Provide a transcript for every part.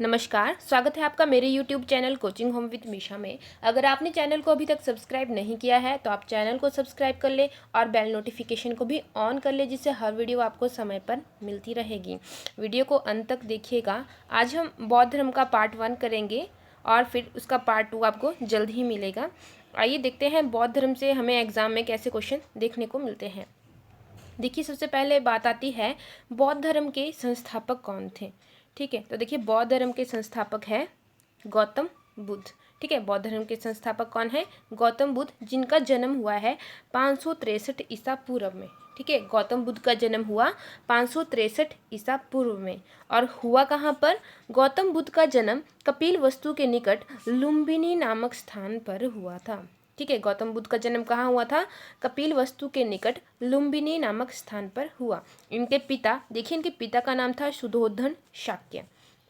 नमस्कार, स्वागत है आपका मेरे YouTube channel coaching home with Misha में। अगर आपने चैनल को अभी तक सब्सक्राइब नहीं किया है तो आप चैनल को सब्सक्राइब कर ले और बेल नोटिफिकेशन को भी ऑन कर ले, जिससे हर वीडियो आपको समय पर मिलती रहेगी। वीडियो को अंत तक देखिएगा। आज हम बौद्ध धर्म का पार्ट 1 करेंगे और फिर उसका पार्ट 2 आपको जल्द ही मिलेगा। आइए देखते हैं बौद्ध धर्म से हमें एग्जाम में कैसे क्वेश्चन देखने को मिलते हैं। देखिए, सबसे पहले बात आती है बौद्ध धर्म के संस्थापक कौन थे। ठीक है, तो देखिए बौद्ध धर्म के संस्थापक है गौतम बुद्ध। ठीक है, बौद्ध धर्म के संस्थापक कौन है? गौतम बुद्ध, जिनका जन्म हुआ है 563 ईसा पूर्व में। ठीक है, गौतम बुद्ध का जन्म हुआ 563 ईसा पूर्व में। और हुआ कहाँ पर? गौतम बुद्ध का जन्म कपिल वस्तु के निकट लुम्बिनी नामक स्थान पर हुआ था। ठीक है, गौतम बुद्ध का जन्म कहाँ हुआ था? कपिल वस्तु के निकट लुम्बिनी नामक स्थान पर हुआ। इनके पिता, देखिए इनके पिता का नाम था शुद्धोधन शाक्य।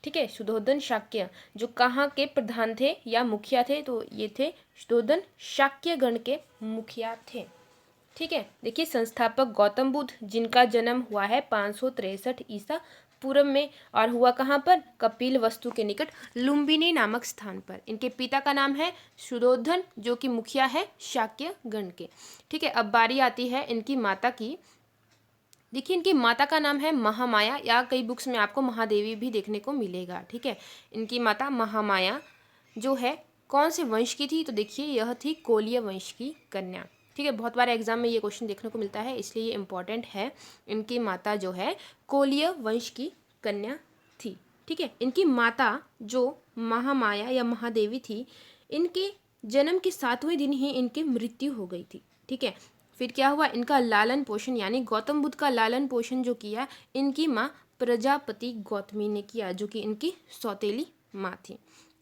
ठीक है, शुद्धोधन शाक्य जो कहाँ के प्रधान थे या मुखिया थे? तो ये थे शुद्धोधन शाक्य गण के मुखिया थे। ठीक है, देखिए संस्थापक गौतम बुद्ध, जिनका जन्म हुआ है 563 ईसा पूर्व में और हुआ कहाँ पर? कपिल वस्तु के निकट लुम्बिनी नामक स्थान पर। इनके पिता का नाम है शुद्धोधन, जो कि मुखिया है शाक्य गण के। ठीक है, अब बारी आती है इनकी माता की। देखिए इनकी माता का नाम है महामाया, या कई बुक्स में आपको महादेवी भी देखने को मिलेगा। ठीक है, इनकी माता महामाया जो है कौन से वंश की थी? तो देखिए यह थी कोलीय वंश की कन्या। ठीक है, बहुत बार एग्जाम में ये क्वेश्चन देखने को मिलता है, इसलिए ये इंपॉर्टेंट है। इनकी माता जो है कोलीय वंश की कन्या थी। ठीक है, इनकी माता जो महामाया या महादेवी थी, इनके जन्म के 7वें दिन ही इनकी मृत्यु हो गई थी। ठीक है, फिर क्या हुआ? इनका लालन पोषण, यानी गौतम बुद्ध का लालन पोषण जो किया इनकी माँ प्रजापति गौतमी ने किया, जो कि इनकी सौतेली माँ थी।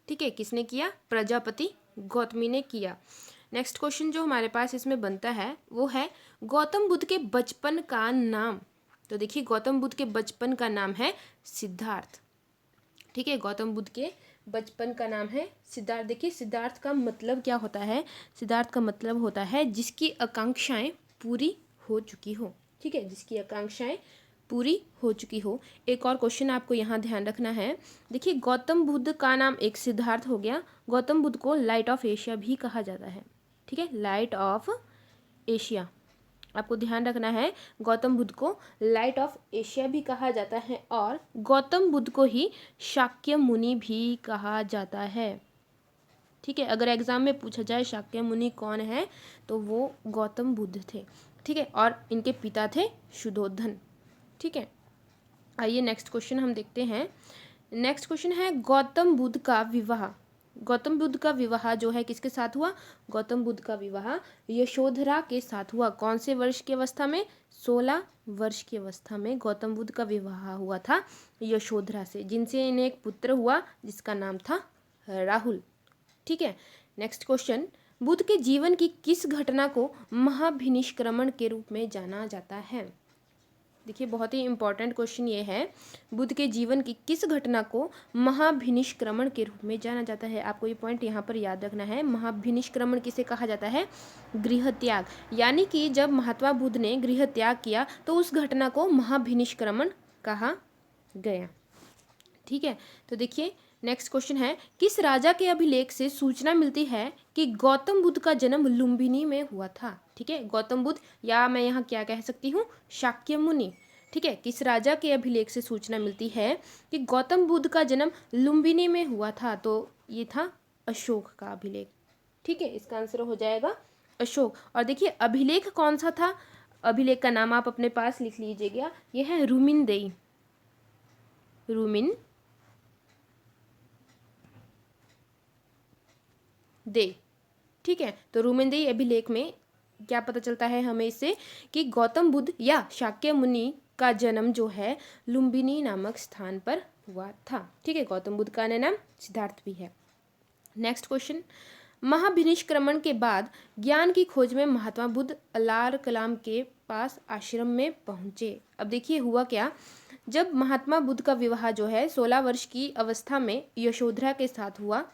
ठीक है, किसने किया? प्रजापति गौतमी ने किया। नेक्स्ट क्वेश्चन जो हमारे पास इसमें बनता है वो है गौतम बुद्ध के बचपन का नाम। तो देखिए गौतम बुद्ध के बचपन का नाम है सिद्धार्थ। ठीक है, गौतम बुद्ध के बचपन का नाम है सिद्धार्थ। देखिए सिद्धार्थ का मतलब क्या होता है? सिद्धार्थ का मतलब होता है जिसकी आकांक्षाएं पूरी हो चुकी हो। ठीक है, जिसकी आकांक्षाएं पूरी हो चुकी हो। एक और क्वेश्चन आपको यहाँ ध्यान रखना है। देखिए गौतम बुद्ध का नाम एक सिद्धार्थ हो गया। गौतम बुद्ध को लाइट ऑफ एशिया भी कहा जाता है। ठीक है, लाइट ऑफ एशिया, आपको ध्यान रखना है। गौतम बुद्ध को लाइट ऑफ एशिया भी कहा जाता है और गौतम बुद्ध को ही शाक्य मुनि भी कहा जाता है। ठीक है, अगर एग्जाम में पूछा जाए शाक्य मुनि कौन है तो वो गौतम बुद्ध थे। ठीक है, और इनके पिता थे शुद्धोधन। ठीक है, आइए नेक्स्ट क्वेश्चन हम देखते हैं। नेक्स्ट क्वेश्चन है गौतम बुद्ध का विवाह। गौतम बुद्ध का विवाह जो है किसके साथ हुआ? गौतम बुद्ध का विवाह यशोधरा के साथ हुआ। कौन से वर्ष की अवस्था में? 16 वर्ष की अवस्था में गौतम बुद्ध का विवाह हुआ था यशोधरा से, जिनसे इन्हें एक पुत्र हुआ जिसका नाम था राहुल। ठीक है, नेक्स्ट क्वेश्चन, बुद्ध के जीवन की किस घटना को महाभिनिष्क्रमण के रूप में जाना जाता है? देखिए बहुत ही इंपॉर्टेंट क्वेश्चन ये है, बुद्ध के जीवन की किस घटना को महाभिनिष्क्रमण के रूप में जाना जाता है? आपको ये पॉइंट यहाँ पर याद रखना है। महाभिनिष्क्रमण किसे कहा जाता है? गृह त्याग, यानी कि जब महात्मा बुद्ध ने गृह त्याग किया तो उस घटना को महाभिनिष्क्रमण कहा गया। ठीक है, तो देखिए नेक्स्ट क्वेश्चन है किस राजा के अभिलेख से सूचना मिलती है कि गौतम बुद्ध का जन्म लुम्बिनी में हुआ था? ठीक है, गौतम बुद्ध, या मैं यहाँ क्या कह सकती हूँ, शाक्य मुनि। ठीक है, किस राजा के अभिलेख से सूचना मिलती है कि गौतम बुद्ध का जन्म लुम्बिनी में हुआ था? तो ये था अशोक का अभिलेख। ठीक है, इसका आंसर हो जाएगा अशोक। और देखिए अभिलेख कौन सा था? अभिलेख का नाम आप अपने पास लिख लीजिएगा, यह है रुमिनदेई। रुमिन दे। ठीक है, तो रुमिनदेई अभिलेख में क्या पता चलता है हमें इससे कि गौतम बुद्ध या शाक्य मुनि का जन्म जो है लुम्बिनी नामक स्थान पर हुआ था। ठीक है, गौतम बुद्ध का नाम सिद्धार्थ भी है। नेक्स्ट क्वेश्चन, महाभिनिष्क्रमण के बाद ज्ञान की खोज में महात्मा बुद्ध अलार कलाम के पास आश्रम में पहुंचे। अब देखिए हुआ क्या, जब महात्मा बुद्ध का विवाह जो है 16 वर्ष की अवस्था में यशोधरा के साथ हुआ।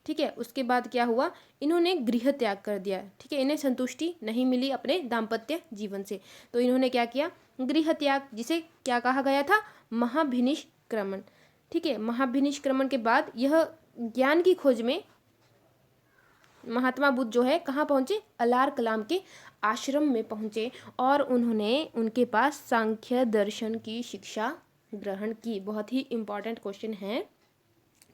ठीक है, उसके बाद क्या हुआ, इन्होंने गृह त्याग कर दिया। ठीक है, इन्हें संतुष्टि नहीं मिली अपने दाम्पत्य जीवन से, तो इन्होंने क्या किया, गृह त्याग, जिसे क्या कहा गया था, महाभिनिष्क्रमण। ठीक है, महाभिनिष्क्रमण के बाद यह ज्ञान की खोज में महात्मा बुद्ध जो है कहाँ पहुँचे, अलार कलाम के आश्रम में पहुँचे और उन्होंने उनके पास सांख्य दर्शन की शिक्षा ग्रहण की। बहुत ही इम्पॉर्टेंट क्वेश्चन है।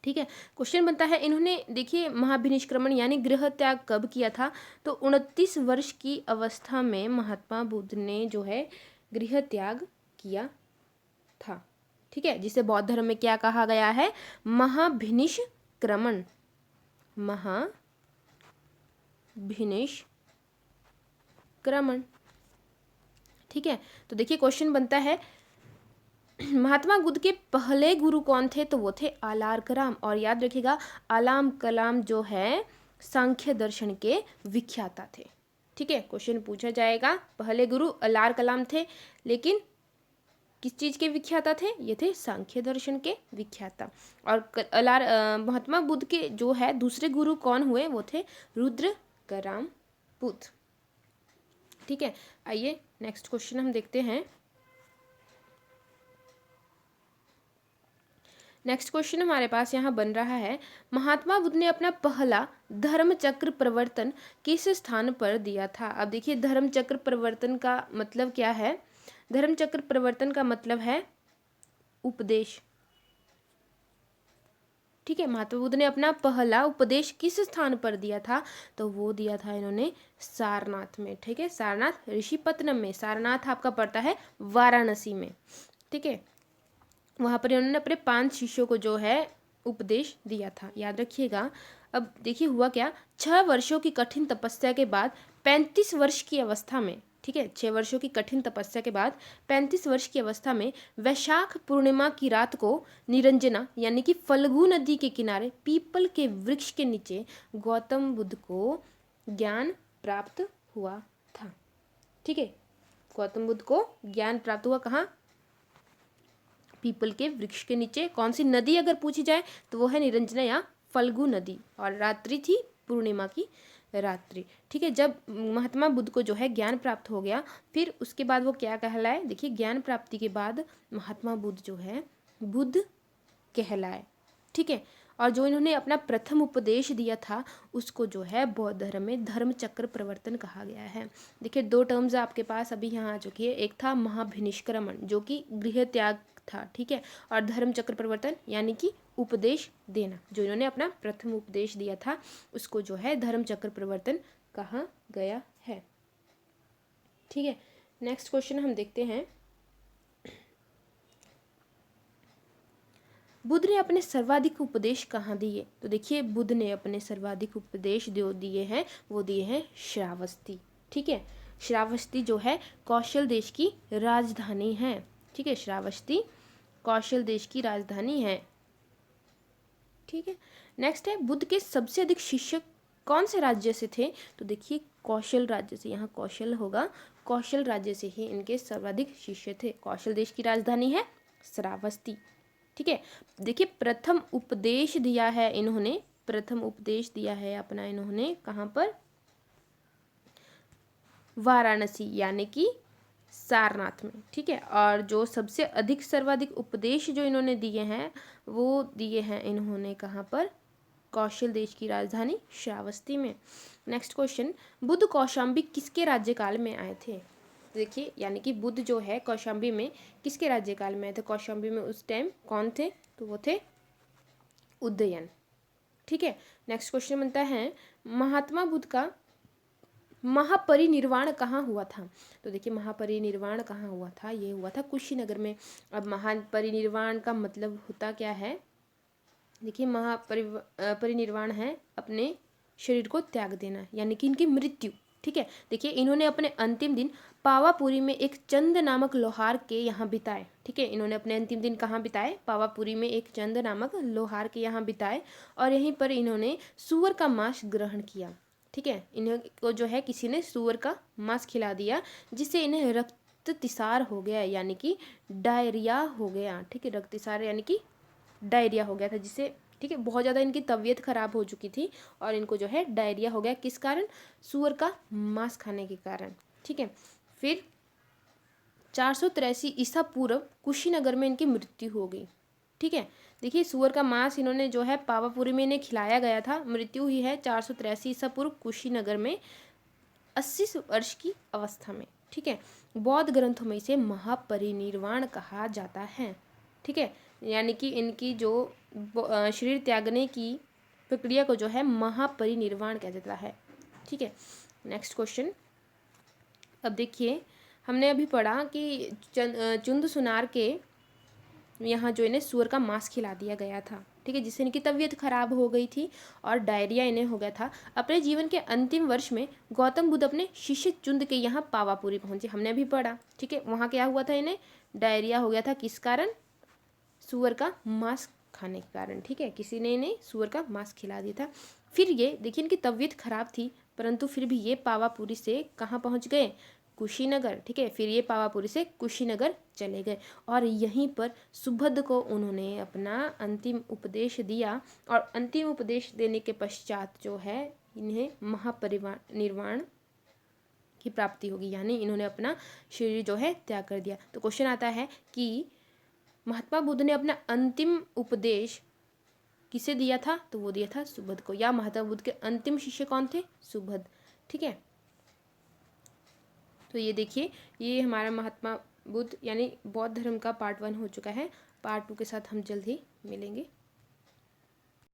ठीक है, क्वेश्चन बनता है, इन्होंने देखिए महाभिनिष्क्रमण यानी गृह त्याग कब किया था, तो 29 वर्ष की अवस्था में महात्मा बुद्ध ने जो है गृह त्याग किया था। ठीक है, जिसे बौद्ध धर्म में क्या कहा गया है, महाभिनिष्क्रमण, महाभिनिष्क्रमण। ठीक है, तो देखिए क्वेश्चन बनता है, महात्मा बुद्ध के पहले गुरु कौन थे, तो वो थे आलार कलाम। और याद रखिएगा आलाम कलाम जो है सांख्य दर्शन के विख्याता थे। ठीक है, क्वेश्चन पूछा जाएगा, पहले गुरु आलार कलाम थे, लेकिन किस चीज़ के विख्याता थे, ये थे सांख्य दर्शन के विख्याता। और महात्मा बुद्ध के जो है दूसरे गुरु कौन हुए, वो थे रुद्र कराम बुद्ध। ठीक है, आइए नेक्स्ट क्वेश्चन हम देखते हैं। नेक्स्ट क्वेश्चन हमारे पास यहाँ बन रहा है, महात्मा बुद्ध ने अपना पहला धर्म चक्र प्रवर्तन किस स्थान पर दिया था। अब देखिए धर्म चक्र प्रवर्तन का मतलब क्या है, धर्म चक्र प्रवर्तन का मतलब है उपदेश। ठीक है, महात्मा बुद्ध ने अपना पहला उपदेश किस स्थान पर दिया था, तो वो दिया था इन्होंने सारनाथ में। ठीक है, सारनाथ ऋषिपत्तनम में, सारनाथ आपका पड़ता है वाराणसी में। ठीक है, वहाँ पर इन्होंने अपने 5 शिष्यों को जो है उपदेश दिया था, याद रखिएगा। अब देखिए हुआ क्या, 6 वर्षों की कठिन तपस्या के बाद 35 वर्ष की अवस्था में, ठीक है, 6 वर्षों की कठिन तपस्या के बाद 35 वर्ष की अवस्था में वैशाख पूर्णिमा की रात को निरंजना यानी कि फल्गु नदी के किनारे पीपल के वृक्ष के नीचे गौतम बुद्ध को ज्ञान प्राप्त हुआ था। ठीक है, गौतम बुद्ध को ज्ञान प्राप्त हुआ कहाँ, पीपल के वृक्ष के नीचे। कौन सी नदी अगर पूछी जाए तो वो है निरंजना या फल्गु नदी, और रात्रि थी पूर्णिमा की रात्रि। ठीक है, जब महात्मा बुद्ध को जो है ज्ञान प्राप्त हो गया, फिर उसके बाद वो क्या कहलाए, देखिए ज्ञान प्राप्ति के बाद महात्मा बुद्ध जो है बुद्ध कहलाए। ठीक है, और जो इन्होंने अपना प्रथम उपदेश दिया था उसको जो है बौद्ध धर्म में धर्म चक्र प्रवर्तन कहा गया है। देखिए 2 टर्म्स आपके पास अभी यहाँ आ चुकी है, एक था महाभिनिष्क्रमण जो कि गृह त्याग था। ठीक है, और धर्म चक्र प्रवर्तन यानी कि उपदेश देना, जो इन्होंने अपना प्रथम उपदेश दिया था उसको जो है धर्म चक्र प्रवर्तन कहा गया है। ठीक है, नेक्स्ट क्वेश्चन हम देखते हैं, बुद्ध ने अपने सर्वाधिक उपदेश कहाँ दिए, तो देखिए बुद्ध ने अपने सर्वाधिक उपदेश जो दिए हैं वो दिए हैं श्रावस्ती। ठीक है, श्रावस्ती जो है कौशल देश की राजधानी है। ठीक है, श्रावस्ती कौशल देश की राजधानी है। ठीक है, नेक्स्ट है, बुद्ध के सबसे अधिक शिष्य कौन से राज्य से थे, तो देखिए कौशल राज्य से, यहाँ कौशल होगा, कौशल राज्य से ही इनके सर्वाधिक शिष्य थे। कौशल देश की राजधानी है श्रावस्ती। ठीक है, देखिए प्रथम उपदेश दिया है इन्होंने, प्रथम उपदेश दिया है अपना इन्होंने कहाँ पर, वाराणसी यानी कि सारनाथ में। ठीक है, और जो सबसे अधिक सर्वाधिक उपदेश जो इन्होंने दिए हैं वो दिए हैं इन्होंने कहाँ पर, कौशल देश की राजधानी श्रावस्ती में। नेक्स्ट क्वेश्चन, बुद्ध कौशाम्बी किसके राज्यकाल में आए थे, देखिए यानी कि बुद्ध जो है कौशाम्बी में किसके राज्यकाल में आए थे, कौशाम्बी में उस टाइम कौन थे, तो वो थे उदयन। ठीक है, नेक्स्ट क्वेश्चन बनता है, महात्मा बुद्ध का महापरिनिर्वाण कहाँ हुआ था, तो देखिए महापरिनिर्वाण कहाँ हुआ था, ये हुआ था कुशीनगर में। अब महापरिनिर्वाण का मतलब होता क्या है, देखिए महापरिनिर्वाण है अपने शरीर को त्याग देना यानी कि इनकी मृत्यु। ठीक है, देखिए इन्होंने अपने अंतिम दिन पावापुरी में एक चंद नामक लोहार के यहाँ बिताए। ठीक है, इन्होंने अपने अंतिम दिन कहाँ बिताए, पावापुरी में एक चंद नामक लोहार के यहाँ बिताए, और यहीं पर इन्होंने सूअर का मांस ग्रहण किया। ठीक है, इन्हें को जो है किसी ने सूअर का मांस खिला दिया जिससे इन्हें रक्ततिसार हो गया यानी कि डायरिया हो गया। ठीक है, रक्ततिसार यानी कि डायरिया हो गया था जिससे, ठीक है, बहुत ज़्यादा इनकी तबीयत खराब हो चुकी थी और इनको जो है डायरिया हो गया, किस कारण, सूअर का मांस खाने के कारण। ठीक है, फिर 483 ईसा पूर्व कुशीनगर में इनकी मृत्यु हो गई। ठीक है। देखिए सुअर का मांस इन्होंने जो है पावापुरी में इन्हें खिलाया गया था। मृत्यु हुई है 483 ईसा पूर्व कुशीनगर में 80 वर्ष की अवस्था में। ठीक है। बौद्ध ग्रंथों में इसे महापरिनिर्वाण कहा जाता है। ठीक है, यानी कि इनकी जो शरीर त्यागने की प्रक्रिया को जो है महापरिनिर्वाण कहा जाता है। ठीक है। Next question. अब देखिए हमने अभी पढ़ा कि चुंद सुनार के यहाँ जो इन्हें सुअर का मांस खिला दिया गया था। ठीक है, जिससे इनकी तबीयत खराब हो गई थी और डायरिया इन्हें हो गया था। अपने जीवन के अंतिम वर्ष में गौतम बुद्ध अपने शिष्य चुंद के यहाँ पावापुरी पहुंचे। हमने अभी पढ़ा। ठीक है, वहाँ क्या हुआ था, इन्हें डायरिया हो गया था। किस कारण? सुअर का मांस खाने के कारण। ठीक है, किसी ने इन्हें सुअर का मांस खिला दिया था। फिर ये देखिए इनकी तबीयत खराब थी, परंतु फिर भी ये पावापुरी से कहाँ पहुँच गए? कुशीनगर। ठीक है, फिर ये पावापुरी से कुशीनगर चले गए और यहीं पर सुभद्र को उन्होंने अपना अंतिम उपदेश दिया और अंतिम उपदेश देने के पश्चात जो है इन्हें महापरिनिर्वाण की प्राप्ति होगी, यानी इन्होंने अपना शरीर जो है त्याग कर दिया। तो क्वेश्चन आता है कि महात्मा बुद्ध ने अपना अंतिम उपदेश किसे दिया था? तो वो दिया था सुभद्र को, या महात्मा बुद्ध के अंतिम शिष्य कौन थे? सुभद्र। ठीक है, तो ये देखिए ये हमारा महात्मा बुद्ध यानी बौद्ध धर्म का पार्ट 1 हो चुका है। पार्ट 2 के साथ हम जल्द ही मिलेंगे।